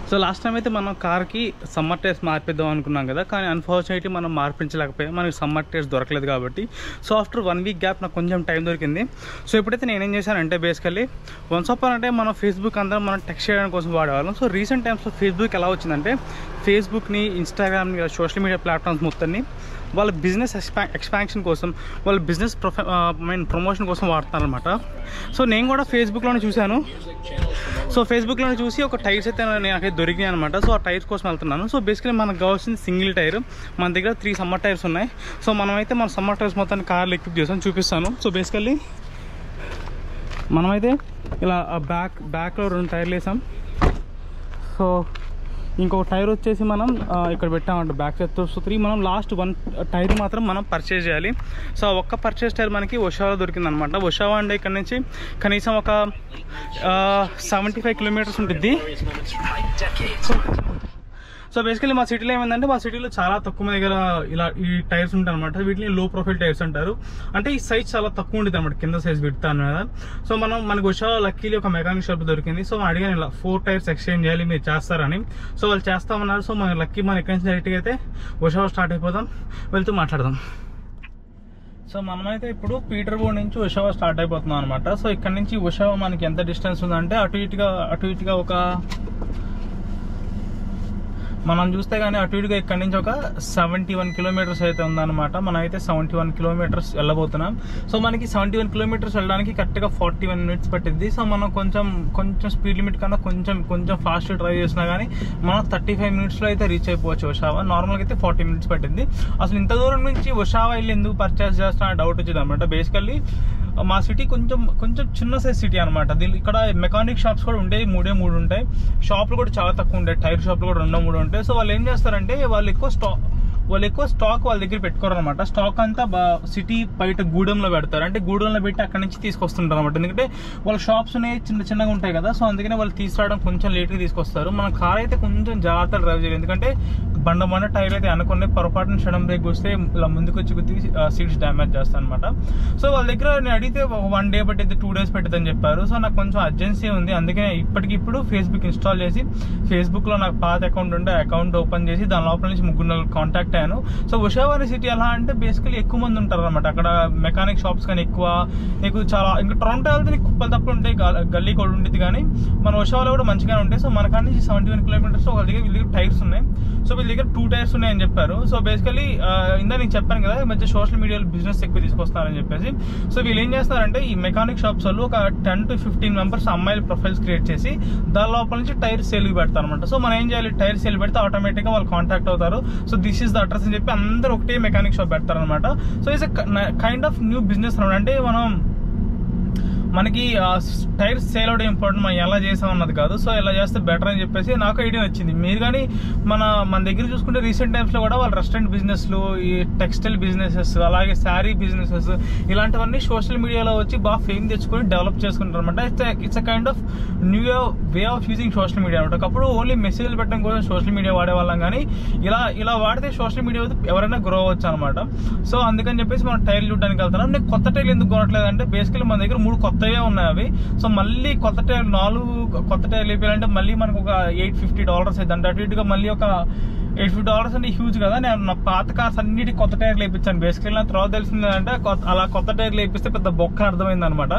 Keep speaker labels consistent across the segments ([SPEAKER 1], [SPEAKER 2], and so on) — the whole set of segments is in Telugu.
[SPEAKER 1] సో లాస్ట్ టైం అయితే మనం కార్కి సమ్మర్ టైర్స్ మార్పిద్దాం అనుకున్నాం కదా, కానీ అన్ఫార్చునేట్లీ మనం మార్పించలేకపోయాం, మనకి సమ్మర్ టైర్స్ దొరకలేదు కాబట్టి. సో ఆఫ్టర్ 1 వీక్ గ్యాప్ నాకు కొంచెం టైం దొరికింది. సో ఇప్పుడైతే నేనేం చేశానంటే బేసికల్లీ వన్స్ అపాన్ అంటే మనం ఫేస్బుక్ అందరం మనం టెక్స్ట్ చేయడం కోసం వాడేవాళ్ళం. సో రీసెంట్ టైమ్స్లో ఫేస్బుక్ ఎలా వచ్చిందంటే ఫేస్బుక్ని, ఇన్స్టాగ్రామ్ని, సోషల్ మీడియా ప్లాట్ఫామ్స్ మొత్తాన్ని వాళ్ళ బిజినెస్ ఎక్స్పాన్షన్ కోసం, వాళ్ళ బిజినెస్ ప్రమోషన్ కోసం వాడుతున్నారనమాట. సో నేను కూడా ఫేస్బుక్లోనే చూశాను. సో ఫేస్బుక్లోనే చూసి ఒక టైర్స్ అయితే నాకైతే దొరికినాయి అనమాట. సో ఆ టైర్స్ కోసం వెళ్తున్నాను. సో బేసికలీ మనకు కావాల్సింది సింగిల్ టైర్. మన దగ్గర 3 సమ్మర్ టైర్స్ ఉన్నాయి. సో మనమైతే మన సమ్మర్ టైర్స్ మొత్తాన్ని కార్లు ఎక్విప్ చేసాం, చూపిస్తాను. సో బేసికల్లీ మనమైతే ఇలా బ్యాక్లో 2 టైర్లు వేసాం. సో ఇంకొక టైర్ వచ్చేసి మనం ఇక్కడ పెట్టామంట బ్యాక్ సైడ్. సో 3 మనం లాస్ట్ 1 టైర్ మాత్రం మనం పర్చేజ్ చేయాలి. సో ఒక్క పర్చేజ్ టైర్ మనకి ఒషావాలో దొరికిందనమాట. ఒషావా అంటే ఇక్కడ నుంచి కనీసం ఒక 75 కిలోమీటర్స్ ఉంటుంది. సో బేసికలీ మా సిటీలో ఏమైందంటే, మా సిటీలో చాలా తక్కువ మంది దగ్గర ఇలా ఈ టైర్స్ ఉంటాయి అనమాట. వీటిని లో ప్రొఫైల్ టైర్స్ అంటారు. అంటే ఈ సైజ్ చాలా తక్కువ ఉంటుంది అనమాట, కింద సైజ్ పెడతాను కదా. సో మనకి ఉషా లక్కీలీ ఒక మెకానిక్ షాప్ దొరికింది. సో మనం అడిగాను ఇలా 4 టైర్స్ ఎక్స్చేంజ్ చేయాలి, మీరు చేస్తారని. సో వాళ్ళు చేస్తామన్నారు. సో మన లక్కీ మన ఎక్కడి నుంచి డైరెక్ట్గా అయితే ఉషా స్టార్ట్ అయిపోదాం, వెళ్తూ మాట్లాడదాం. సో మనమైతే ఇప్పుడు పీటర్బోర్డ్ నుంచి ఉషావా స్టార్ట్ అయిపోతున్నాం అనమాట. సో ఇక్కడ నుంచి ఉషావా మనకి ఎంత డిస్టెన్స్ ఉందంటే అటు ఇటుగా ఒక మనం చూస్తే కానీ అటు ఇటుగా ఇక్కడ నుంచి ఒక 71 కిలోమీటర్స్ అయితే ఉందన్నమాట. మనం అయితే 71 కిలోమీటర్స్ వెళ్ళబోతున్నాం. సో మనకి 71 కిలోమీటర్స్ వెళ్ళడానికి కరెక్ట్గా 41 మినిట్స్ పట్టింది. సో మనం కొంచెం స్పీడ్ లిమిట్ కన్నా కొంచెం ఫాస్ట్ డ్రైవ్ చేసినా కానీ మనం 35 మినిట్స్లో అయితే రీచ్ అయిపోవచ్చు ఉషావా. నార్మల్గా అయితే 40 మినిట్స్ పట్టింది. అసలు ఇంత దూరం నుంచి ఉషావా వెళ్ళి ఎందుకు పర్చేస్ చేస్తున్నా డౌట్ వచ్చింది అనమాట. బేసికల్లీ మా సిటీ కొంచెం చిన్న సైజ్ సిటీ అనమాట. ఇక్కడ మెకానిక్ షాప్స్ కూడా ఉండేవి, 3 ఉంటాయి. షాపులు కూడా చాలా తక్కువ ఉంటాయి, టైర్ షాపులు కూడా 2-3 ఉంటాయి. సో వాళ్ళు ఏం చేస్తారంటే వాళ్ళు ఎక్కువ స్టాక్ వాళ్ళ దగ్గర పెట్టుకోరు అనమాట. స్టాక్ అంతా సిటీ బయట గూడెంలో పెడతారు. అంటే గూడెంలో పెట్టి అక్కడ నుంచి తీసుకొస్తుంటారు అనమాట. ఎందుకంటే వాళ్ళ షాప్స్ అనేవి చిన్నగా ఉంటాయి కదా. సో అందుకనే వాళ్ళు తీసుకురావడం కొంచెం లేట్గా తీసుకొస్తారు. మన కార్ అయితే కొంచెం జాగ్రత్తగా డ్రైవ్ చేయాలి. ఎందుకంటే బండ టైర్ అయితే అనుకునే పొరపాటున సడన్ బ్రేక్ వస్తే ఇలా ముందుకు వచ్చి గుద్ది సీట్స్ డ్యామేజ్ చేస్తాను అనమాట. సో వాళ్ళ దగ్గర నేను అడిగితే 1 డే పట్టిద్ది, 2 డేస్ పట్టిద్దని చెప్పారు. సో నాకు కొంచెం అర్జెన్సీ ఉంది. అందుకనే ఇప్పటికిప్పుడు ఫేస్బుక్ ఇన్స్టాల్ చేసి ఫేస్బుక్లో నాకు పాత అకౌంట్ ఉంటే అకౌంట్ ఓపెన్ చేసి దాని లోపల నుంచి 3 కాంటాక్ట్ అయ్యాను. సో ఉషావా సిటీ ఎలా అంటే బేసికలీ ఎక్కువ మంది ఉంటారు అనమాట. అక్కడ మెకానిక్ షాప్స్ కానీ నీకు చాలా ఇంకా టొరంటో వెళ్తే నీకు కుప్పలు తప్పులు ఉంటాయి, గల్లీ కూడా ఉంటుంది. కానీ మన ఉషావాలో కూడా మంచిగానే ఉంటాయి. సో మన కాడ నుంచి 71 కిలోమీటర్స్ వాళ్ళ దగ్గర టైర్స్ ఉన్నాయి. సో వీళ్ళ దగ్గర 2 టైర్స్ ఉన్నాయని చెప్పారు. సో బేసికలీ ఇందా నేను చెప్పాను కదా, ఈ మధ్య సోషల్ మీడియాలో బిజినెస్ ఎక్కువ తీసుకొస్తారని చెప్పేసి. సో వీళ్ళు ఏం చేస్తారంటే ఈ మెకానిక్ షాప్స్ వాళ్ళు ఒక 10 to 15 మెంబర్స్ అమ్మాయిల ప్రొఫైల్స్ క్రియేట్ చేసి దాని లోపల నుంచి టైర్ సేల్కి పెడతారు అనమాట. సో మనం ఏం చేయాలి, టైర్ సేల్ పెడితే ఆటోమేటిక్గా వాళ్ళు కాంటాక్ట్ అవుతారు. So this is the address అని చెప్పి అందరూ ఒకటే మెకానిక్ షాప్ పెడతారు అనమాట. So it's kind of new business అనమాట. అంటే మనకి టైర్స్ సేల్ అవడం ఇంపార్టెంట్, మనం ఎలా చేసాం అన్నది కాదు. సో ఇలా చేస్తే బెటర్ అని చెప్పేసి నాకు ఐడియా వచ్చింది. మీరు కానీ మన దగ్గర చూసుకుంటే రీసెంట్ టైమ్స్లో కూడా వాళ్ళు రెస్టారెంట్ బిజినెస్లు, ఈ టెక్స్టైల్ బిజినెసెస్, అలాగే శారీ బిజినెసెస్ ఇలాంటివన్నీ సోషల్ మీడియాలో వచ్చి బాగా ఫేమ్ తెచ్చుకొని డెవలప్ చేసుకుంటారు అనమాట. It's a kind of new way of using social media అనమాట. ఒకప్పుడు ఓన్లీ మెసేజ్లు పెట్టడం కోసం సోషల్ మీడియా వాడేవాళ్ళం, కానీ ఇలా వాడితే సోషల్ మీడియా ఎవరైనా గ్రో అవ్వచ్చు అనమాట. సో అందుకని చెప్పేసి మనం టైర్లు చూడడానికి వెళ్తున్నాం. నేను కొత్త టైర్లు ఎందుకు కొనట్లేదు అంటే బేసికలీ మన దగ్గర 3 కొత్తవే ఉన్నాయి అవి. సో మళ్ళీ కొత్త టైర్ 4 కొత్త టైర్లు వేయాలంటే మళ్ళీ మనకు ఒక $850 అయితే అటు ఇటుగా మళ్ళీ ఒక $850 అంటే హ్యూజ్ కదా. నేను నా పాత కార్స్ అన్నిటి కొత్త టైర్లు వేయించాను. బేసికలీ నా తర్వాత తెలిసింది అంటే అలా కొత్త టైర్లు వేపిస్తే పెద్ద బొక్క అర్థమైంది అనమాట.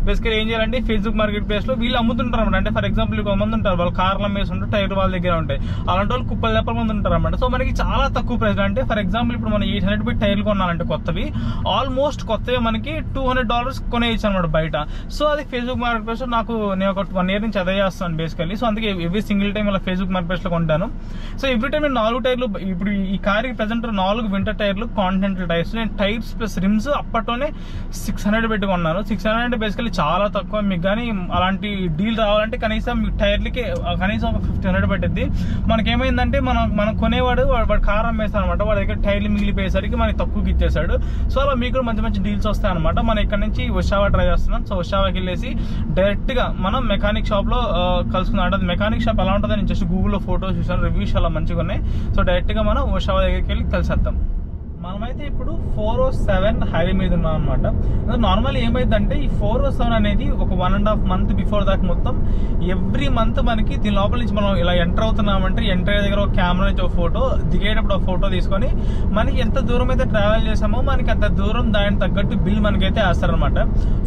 [SPEAKER 1] బేసికలీ ఏం చేయాలంటే ఫేస్బుక్ మార్కెట్ ప్లేస్ లో వీళ్ళు అమ్ముతుంటారు అనమాట. అంటే ఫర్ ఎగ్జాంపుల్ కొంతమంది ఉంటారు, వాళ్ళు కార్లు అమ్మేసి ఉంటారు, టైర్లు వాళ్ళ దగ్గర ఉంటాయి. అలాంటి వాళ్ళు కుప్పలు తెప్పల మంది ఉంటారు అనమాట. సో మనకి చాలా తక్కువ ప్రైస్. అంటే ఫర్ ఎగ్జాంపుల్ ఇప్పుడు మనం 800 పెట్టి టైర్లు కొనాలంటే కొత్తవి ఆల్మోస్ట్ కొత్తవి మనకి $200 కొనేయచ్చు అనమాట బయట. సో అది ఫేస్బుక్ మార్కెట్ ప్లేస్ లో నేను ఒక 1 year నుంచి అదే చేస్తాను బేసికలీ. సో అందుకే ఎవ్రీ సింగిల్ టైం ఇలా ఫేస్బుక్ మార్కెట్ ప్లేస్ లో కొంటాను. సో ఎవ్రీ టైం నేను 4 టైర్లు, ఇప్పుడు ఈ కార్ కి ప్రెసెంట్ 4 వింటర్ టైర్లు, కాంటినెంటల్ టైర్స్, నేను టైర్స్ ప్లస్ రిమ్స్ అప్పట్లోనే 600 పెట్టుకున్నాను. 600 అంటే బేసికలీ చాలా తక్కువ. మీకు కానీ అలాంటి డీల్ రావాలంటే కనీసం మీ టైర్లకి కనీసం ఒక 1500 పెట్టింది. మనకేమైందంటే మనం కొనేవాడు వాడు కార్ అమ్మేస్తాడు అనమాట. వాడి దగ్గర టైర్లు మిగిలిపోయేసరికి మనకి తక్కువకి ఇచ్చేసాడు. సో అలా మీకు మంచి డీల్స్ వస్తాయి అనమాట. మనం ఇక్కడ నుంచి ఉషావా డ్రైవ్ చేస్తున్నాం. సో ఉషావాకి వెళ్ళేసి డైరెక్ట్ గా మనం మెకానిక్ షాప్ లో కలుసుకున్నాం. అంటే మెకానిక్ షాప్ ఎలా ఉంటుందని జస్ట్ గూగుల్లో ఫోటోస్ చూసాను, రివ్యూస్ అలా మంచిగా ఉన్నాయి. సో డైరెక్ట్ గా మనం ఉషావా దగ్గరికి వెళ్ళి కలిసేద్దాం. మనమైతే ఇప్పుడు 407 హైవే మీద ఉన్నాం అనమాట. నార్మల్ ఏమైందంటే ఈ 407 అనేది ఒక 1.5 month బిఫోర్ దాకా మొత్తం ఎవ్రీ మంత్ మనకి దీని లోపల నుంచి మనం ఇలా ఎంటర్ అవుతున్నామంటే ఎంటర్ అయ్యే దగ్గర ఒక కెమెరా నుంచి ఒక ఫోటో, దిగేటప్పుడు ఒక ఫోటో తీసుకొని మనకి ఎంత దూరం అయితే ట్రావెల్ చేసామో మనకి అంత దూరం దానికి తగ్గట్టు బిల్ మనకైతే వేస్తారనమాట.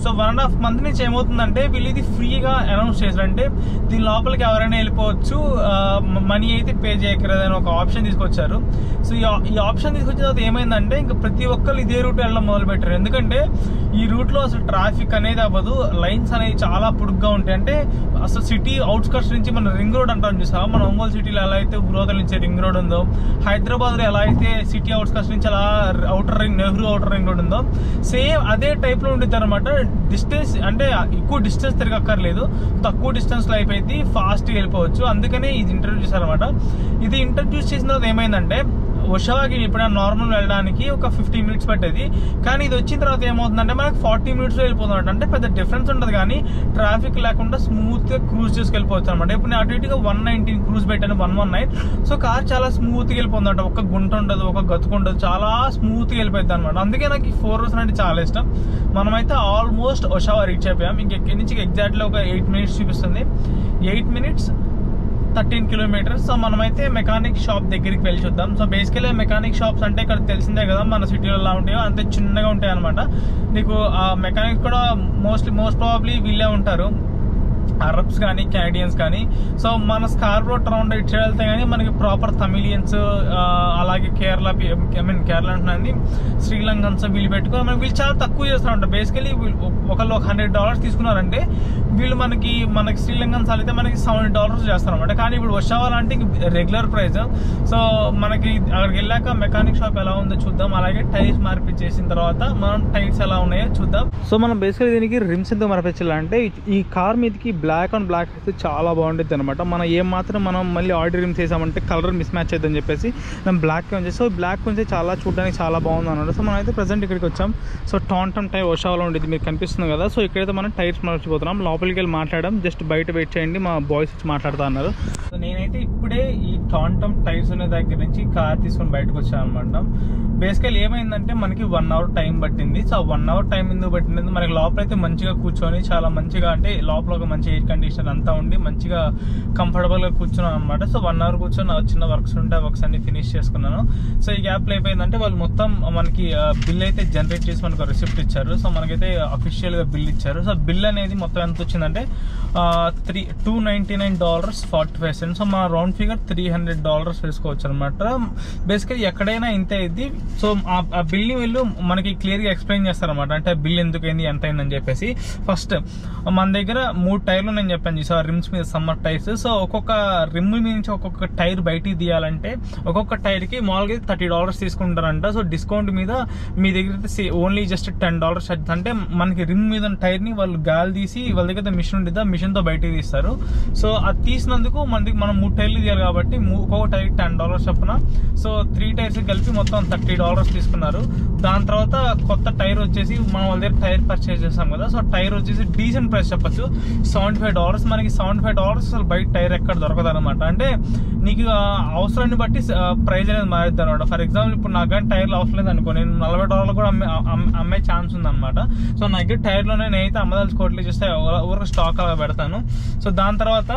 [SPEAKER 1] సో 1.5 month నుంచి ఏమవుతుందంటే వీళ్ళు ఇది ఫ్రీగా అనౌన్స్ చేశారంటే దీని లోపలికి ఎవరైనా వెళ్ళిపోవచ్చు, మనీ అయితే పే చేయకూడదని ఒక ఆప్షన్ తీసుకొచ్చారు. సో ఈ ఆప్షన్ తీసుకొచ్చిన తర్వాత ఏమైందంటే ఇంకా ప్రతి ఒక్కరు ఇదే రూట్ వెళ్ళడం మొదలు పెట్టారు. ఎందుకంటే ఈ రూట్ లో అసలు ట్రాఫిక్ అనేది అవ్వదు, లైన్స్ అనేవి చాలా పొడుగ్గా ఉంటాయి. అంటే అసలు సిటీ అవుట్స్కట్స్ నుంచి మన రింగ్ రోడ్ అంటాం చూసాం, మన ఒంగోలు సిటీలో ఎలా అయితే ఉరోదల నుంచి రింగ్ రోడ్ ఉందో, హైదరాబాద్ లో ఎలా అయితే సిటీ అవుట్స్కట్స్ నుంచి అలా outer ring, Nehru outer ring road ఉందో, సేమ్ అదే టైప్ లో ఉంటుంది అనమాట. డిస్టెన్స్ అంటే ఎక్కువ డిస్టెన్స్ తిరగక్కర్లేదు, తక్కువ డిస్టెన్స్ లో అయిపోయింది, ఫాస్ట్ గా వెళ్ళిపోవచ్చు. అందుకనే ఇది ఇంట్రడ్యూస్ చేశారనమాట. ఇది ఇంట్రడ్యూస్ చేసిన తర్వాత ఏమైందంటే ఒషావాకి ఎప్పుడైనా నార్మల్ వెళ్ళడానికి ఒక 15 minutes పట్టేది, కానీ ఇది వచ్చిన తర్వాత ఏమవుతుందంటే మనకి 40 minutes లో వెళ్ళిపోతుంది. అంటే పెద్ద డిఫరెన్స్ ఉండదు, కానీ ట్రాఫిక్ లేకుండా స్మూత్ గా క్రూజ్ చేసుకెళ్ళిపోవచ్చు అనమాట. ఇప్పుడు నేను అటు ఇటుగా 119 క్రూజ్ పెట్టాను, 119. సో కార్ చాలా స్మూత్ గా వెళ్ళిపోతుంది అనమాట. ఒక గుంట ఉండదు, ఒక గతుకు ఉండదు, చాలా స్మూత్ గా వెళ్ళిపోద్ది అనమాట. అందుకే నాకు ఈ 407 అంటే చాలా ఇష్టం. మనమైతే ఆల్మోస్ట్ ఒషావా రీచ్ అయిపోయాం. ఇంకెక్కడి నుంచి ఎగ్జాక్ట్లీ ఒక 8 minutes చూపిస్తుంది, 8 minutes 13 kilometers. సో మనమైతే మెకానిక్ షాప్ దగ్గరికి వెళ్ళి చూద్దాం. సో బేసికలీ మెకానిక్ షాప్స్ అంటే ఇక్కడ తెలిసిందే కదా మన సిటీలో ఎలా ఉంటాయో అంతే చిన్నగా ఉంటాయి అనమాట. నీకు ఆ మెకానిక్ కూడా మోస్ట్ ప్రాబబ్లీ వీళ్ళే ఉంటారు, అరబ్స్ కానీ కెనడియన్స్ కానీ. సో మన స్కార్బరో టౌన్ ఇటు సైడ్ వెళ్తే కానీ మనకి ప్రాపర్ తమిళియన్స్, అలాగే కేరళ కేరళ అంటున్నాను, శ్రీలంకన్స్ వీళ్ళు పెట్టుకుని వీళ్ళు చాలా తక్కువ చేస్తారంట. బేసికలీ ఒకళ్ళు ఒక $100 తీసుకున్నారంటే వీళ్ళు మనకి శ్రీలంకన్స్ అయితే మనకి $70 చేస్తారన్నమాట. కానీ ఇప్పుడు ఒషావా అంటే రెగ్యులర్ ప్రైస్. సో మనకి అక్కడికి వెళ్ళాక మెకానిక్ షాప్ ఎలా ఉందో చూద్దాం, అలాగే టైర్స్ మార్పిచ్చేసిన తర్వాత మనం టైర్స్ ఎలా ఉన్నాయో చూద్దాం. సో మనం బేసికలీ దీనికి రిమ్స్ ఎంత మార్పించాలంటే ఈ కార్ మీదకి బ్లాక్ అండ్ బ్లాక్ అయితే చాలా బాగుంటుంది అనమాట. మనం ఏం మాత్రం మనం మళ్ళీ ఆర్డర్ రిమ్స్ వేసామంటే కలర్ మిస్ మ్యాచ్ అవుతుందని చెప్పేసి మనం బ్లాక్ ఉంచేసి, సో బ్లాక్ కొంచెం చాలా చూడడానికి చాలా బాగుంది అనమాట. సో మనం అయితే ప్రజెంట్ ఇక్కడికి వచ్చాం. సో టాంటమ్ టైర్ ఒషావాలో ఉండేది మీకు కనిపిస్తుంది కదా. సో ఇక్కడైతే మనం టైర్స్ మార్చిపోతున్నాం. లోపలికి వెళ్ళి మాట్లాడడం, జస్ట్ బయట వెయిట్ చేయండి, మా బాయ్స్ వచ్చి మాట్లాడుతా అన్నారు. సో నేనైతే ఇప్పుడే ఈ టాంటమ్ టైర్స్ అనే దగ్గర నుంచి కార్ తీసుకొని బయటకు వచ్చాను అనమాట. బేసికల్ ఏమైందంటే మనకి 1 hour టైం పట్టింది. సో 1 hour టైం ఎందుకు పట్టింది, మనకి లోపల అయితే మంచిగా కూర్చొని చాలా మంచిగా, అంటే లోపల ఒక మంచి ఎయిర్ కండిషన్ అంతా ఉండి మంచిగా కంఫర్టబుల్ గా కూర్చున్నాను అనమాట. సో 1 hour కూర్చొని చిన్న వర్క్స్ ఉంటే వర్క్స్ అన్ని ఫినిష్ చేసుకున్నాను. సో ఈ గ్యాప్ లో అయిపోయిందంటే వాళ్ళు మొత్తం మనకి బిల్ అయితే జనరేట్ చేసి మనకు రిసిప్ట్ ఇచ్చారు. సో మనకైతే అఫీషియల్ గా బిల్ ఇచ్చారు. సో బిల్ అనేది మొత్తం ఎంత వచ్చిందంటే $299.45. సో మన రౌండ్ ఫిగర్ $300 వేసుకోవచ్చు అనమాట. బేసికలీ ఎక్కడైనా ఇంతే ఇది. సో ఆ బిల్ ని వీళ్ళు మనకి క్లియర్ గా ఎక్స్ప్లెయిన్ చేస్తారనమాట, అంటే బిల్ ఎందుకు అయింది, ఎంత అయిందని చెప్పేసి. ఫస్ట్ మన దగ్గర 3 టైర్లు నేను చెప్పాను చూసా, రిమ్స్ మీద సమ్మర్ టైర్స్. సో ఒక్కొక్క రిమ్ మీద నుంచి ఒక్కొక్క టైర్ బయటికి తీయాలంటే ఒక్కొక్క టైర్ కి మామూలుగా $30 తీసుకుంటారంట. సో డిస్కౌంట్ మీద మీ దగ్గర ఓన్లీ జస్ట్ $10 ఛార్జ్. అంటే మనకి రిమ్ మీద టైర్ ని వాళ్ళు గాలి తీసి వాళ్ళ దగ్గర మిషన్ ఉంటుంది, ఆ మిషన్ తో బయటికి తీస్తారు. సో అది తీసినందుకు మనం 3 టైర్లు తీయాలి కాబట్టి ఒక్కొక్క టైర్ $10 చొప్పున. సో 3 టైర్స్ కలిపి మొత్తం $30 తీసుకున్నారు. దాని తర్వాత కొత్త టైర్ వచ్చేసి మనం వాళ్ళ దగ్గర టైర్ పర్చేస్ చేస్తాం కదా. సో టైర్ వచ్చేసి డీసెంట్ ప్రైస్ చెప్పచ్చు, $75. మనకి $75 అసలు బయట టైర్ ఎక్కడ దొరకదు అనమాట. అంటే నీకు అవసరాన్ని బట్టి ప్రైస్ అనేది మారుద్ది అనమాట. ఫర్ ఎగ్జాంపుల్ ఇప్పుడు నాకు కానీ టైర్లు అవసరం లేదు అనుకో, నేను $40 కూడా అమ్మే ఛాన్స్ ఉంది అనమాట. సో నా దగ్గర టైర్లోనే నేనైతే అమ్మదలుచుకోవట్లేదు, చేస్తే ఊరికి స్టాక్ అలా పెడతాను. సో దాని తర్వాత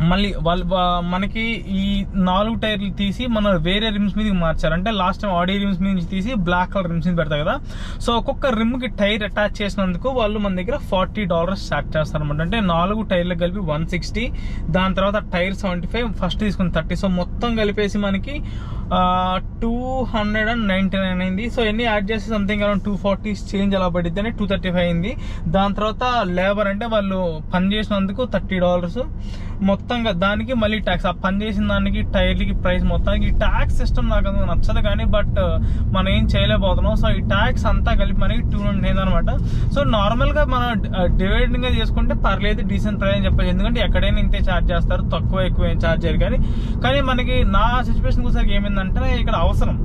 [SPEAKER 1] మళ్ళీ వాళ్ళు మనకి ఈ 4 టైర్లు తీసి మన వేరే రిమ్స్ మీదకి మార్చారు. అంటే లాస్ట్ టైం ఆడి రిమ్స్ మీద నుంచి తీసి బ్లాక్ కలర్ రిమ్స్ మీద పెడతారు కదా. సో ఒక్కొక్క రిమ్ కి టైర్ అటాచ్ చేసినందుకు వాళ్ళు మన దగ్గర $40 చార్జ్ చేస్తారు అనమాట. అంటే 4 టైర్లకు కలిపి 160, దాని తర్వాత టైర్ 75, ఫస్ట్ తీసుకుని 30. సో మొత్తం కలిపేసి మనకి 299 అయింది. సో ఎన్ని యాడ్ చేస్తే సంథింగ్ అరౌండ్ 240 చేంజ్ అలా పడిద్ది, అని 235 అయింది. దాని తర్వాత లేబర్ అంటే వాళ్ళు పని చేసినందుకు $30 మొత్తంగా, దానికి మళ్ళీ ట్యాక్స్. ఆ పని చేసిన దానికి టైర్లకి ప్రైస్ మొత్తానికి ట్యాక్స్ సిస్టమ్ నాకు నచ్చదు కానీ బట్ మనం ఏం చేయలేకపోతున్నాం. సో ఈ ట్యాక్స్ అంతా కలిపి మనకి 209 అనమాట. సో నార్మల్ గా మనం డివైడింగ్ గా చేసుకుంటే పర్లేదు, డీసెంట్ ప్రైస్ అని చెప్పచ్చు. ఎందుకంటే ఎక్కడైనా ఇంతే ఛార్జ్ చేస్తారు, తక్కువ ఎక్కువ ఏం ఛార్జ్ చేయరు. కానీ మనకి నా సిచ్యువేషన్ చూసాక ఏమైందంటే ఇక్కడ అవసరం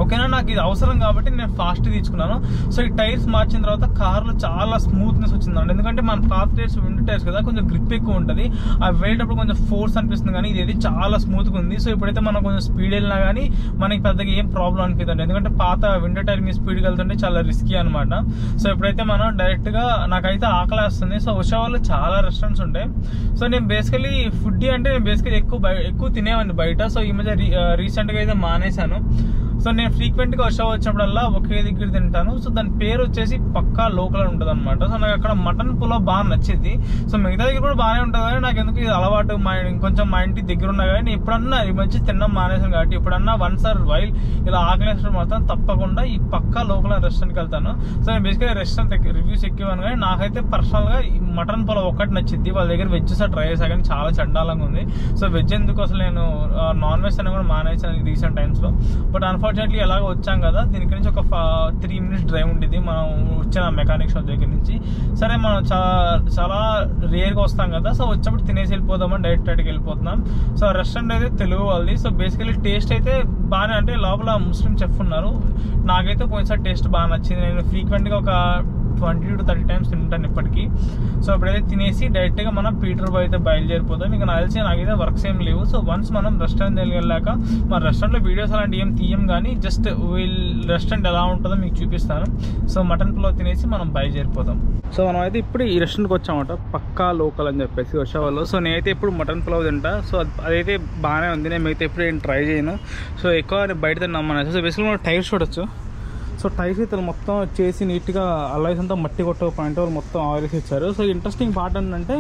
[SPEAKER 1] ఓకేనా. నాకు ఇది అవసరం కాబట్టి నేను ఫాస్ట్ తీసుకున్నాను. సో ఈ టైర్స్ మార్చిన తర్వాత కార్లో చాలా స్మూత్నెస్ వచ్చిందండి. ఎందుకంటే మన పాత టైర్స్ విండో టైర్స్ కదా, కొంచెం గ్రిప్ ఎక్కువ ఉంటుంది, అవి వెళ్ళేటప్పుడు కొంచెం ఫోర్స్ అనిపిస్తుంది. కానీ ఇది చాలా స్మూత్గా ఉంది. సో ఇప్పుడైతే మనం కొంచెం స్పీడ్ వెళ్ళినా కానీ మనకి పెద్దగా ఏం ప్రాబ్లం అనిపిస్తుంది. ఎందుకంటే పాత విండో టైర్ మీద స్పీడ్కి వెళ్తుంటే చాలా రిస్కీ అనమాట. సో ఇప్పుడైతే మనం డైరెక్ట్గా, నాకైతే ఆకలి వేస్తుంది. సో ఉషావాలో చాలా రెస్టారెంట్స్ ఉంటాయి. సో నేను బేసికలీ ఫుడ్ అంటే నేను బేసికలీ ఎక్కువ తినేవాడిని బయట. సో ఈ మధ్య రీసెంట్గా అయితే మానేశాను. సో నేను ఫ్రీక్వెంట్గా ఉషా వచ్చినప్పుడల్లా ఒకే దగ్గర తింటాను. సో దాని పేరు వచ్చేసి పక్కా లోకల్ ఉంటుంది అనమాట. సో నాకు అక్కడ మటన్ పులావ్ బాగా నచ్చింది. సో మిగతా దగ్గర కూడా బాగానే ఉంటుంది, కానీ నాకు ఎందుకు ఇది అలవాటు, ఇంకొంచెం మా ఇంటి దగ్గర ఉన్నా కానీ నేను ఎప్పుడన్నా ఈ మధ్య తినడం మానేసాను కాబట్టి ఎప్పుడన్నా వన్స్ ఆర్ వైల్ ఇలా ఆకలేసిన మాత్రం తప్పకుండా ఈ పక్కా లోకల్ రెస్టారెంట్కి వెళ్తాను. సో నేను బేసిక్గా రెస్టారెంట్ రివ్యూస్ ఎక్కువను, కానీ నాకైతే పర్సనల్గా ఈ మటన్ పులావ్ ఒక్కటి నచ్చింది. వాళ్ళ దగ్గర వెజ్ ట్రై చేసా కానీ చాలా చండాలంగా ఉంది. సో వెజ్ ఎందుకు అసలు నేను నాన్ వెజ్ అని కూడా మానేసాను రీసెంట్ టైమ్స్లో. బట్ అన్ఫార్చునేట్లీ ఎలాగో వచ్చాం కదా, దీనికి నుంచి ఒక 3 minutes డ్రైవ్ ఉండేది మనం వచ్చిన మెకానిక్ షాప్ దగ్గర నుంచి. సరే మనం చాలా రేర్గా వస్తాం కదా, సో వచ్చినప్పుడు తినేసి వెళ్ళిపోదామని డైరెక్ట్కి వెళ్ళిపోతున్నాం. సో రెస్టారెంట్ అయితే తెలుగు వాళ్ళది. సో బేసికలీ టేస్ట్ అయితే బాగానే, అంటే లోపల ముస్లిం చెఫ్ ఉన్నారు. నాకైతే పోయినసారి టేస్ట్ బాగా నచ్చింది. నేను ఫ్రీక్వెంట్గా ఒక 20 to 30 times తింటాను ఇప్పటికీ. సో ఇప్పుడైతే తినేసి డైరెక్ట్గా మనం పీటర్బాయ్ అయితే బయలుదేరిపోతాం. ఇంకా నాకైతే వర్క్స్ ఏం లేవు. సో వన్స్ మనం రెస్టారెంట్ వెళ్ళాక మన రెస్టారెంట్లో వీడియోస్ అలాంటి ఏం తీయం, కానీ జస్ట్ రెస్టారెంట్ ఎలా ఉంటుందో మీకు చూపిస్తాను. సో మటన్ పులావ్ తినేసి మనం బయలుదేరిపోతాం. సో మనం అయితే ఇప్పుడు ఈ రెస్టారెంట్కి వచ్చామట, పక్కా లోకల్ అని చెప్పేసి ఉషావాలో. సో నేనైతే ఇప్పుడు మటన్ పులావ్ తింటా. సో అదైతే బాగానే ఉంది. నేను మిగతా ఎప్పుడు ఏం ట్రై చేయను. సో ఎక్కువ బయట తిన్నామని. సో బేసిక్గా మనం టైర్స్ చూడొచ్చు. సో టైర్స్ అయితే మొత్తం చేసి నీట్గా అలైస్ అంతా మట్టి కొట్టే పాయింట్ వాళ్ళు మొత్తం ఆయిల్స్ ఇచ్చారు. సో ఇంట్రెస్టింగ్ పార్ట్ ఏంటంటే,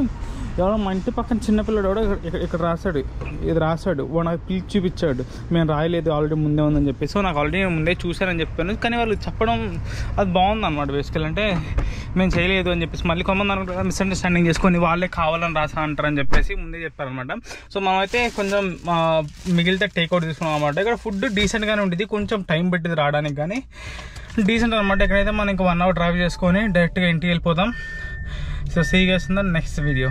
[SPEAKER 1] ఎవరో మా ఇంటి పక్కన చిన్నపిల్లడు కూడా ఇక్కడ రాశాడు వాడు నాకు పిలిచి చూపించాడు. మేము రాయలేదు, ఆల్రెడీ ముందే ఉందని చెప్పి. సో నాకు ఆల్రెడీ నేను ముందే చూశానని చెప్పాను, కానీ వాళ్ళు చెప్పడం అది బాగుంది అనమాట. బేసికల్ అంటే మేము చేయలేదు అని చెప్పేసి మళ్ళీ కొంతమంది అనుకుంటారు మిస్అండర్స్టాండింగ్ చేసుకొని వాళ్ళే కావాలని రాసా అంటారని చెప్పేసి ముందే చెప్పారనమాట. సో మనమైతే కొంచెం మిగిలితే టేక్అవుట్ తీసుకున్నాం అనమాట. ఇక్కడ ఫుడ్ డీసెంట్గానే ఉండేది, కొంచెం టైం పెట్టింది రావడానికి, కానీ డీసెంట్ అనమాట. ఇక్కడైతే మనం ఇంకా 1 hour డ్రైవ్ చేసుకొని డైరెక్ట్గా ఇంటికి వెళ్ళిపోతాం. So see you guys in the next video.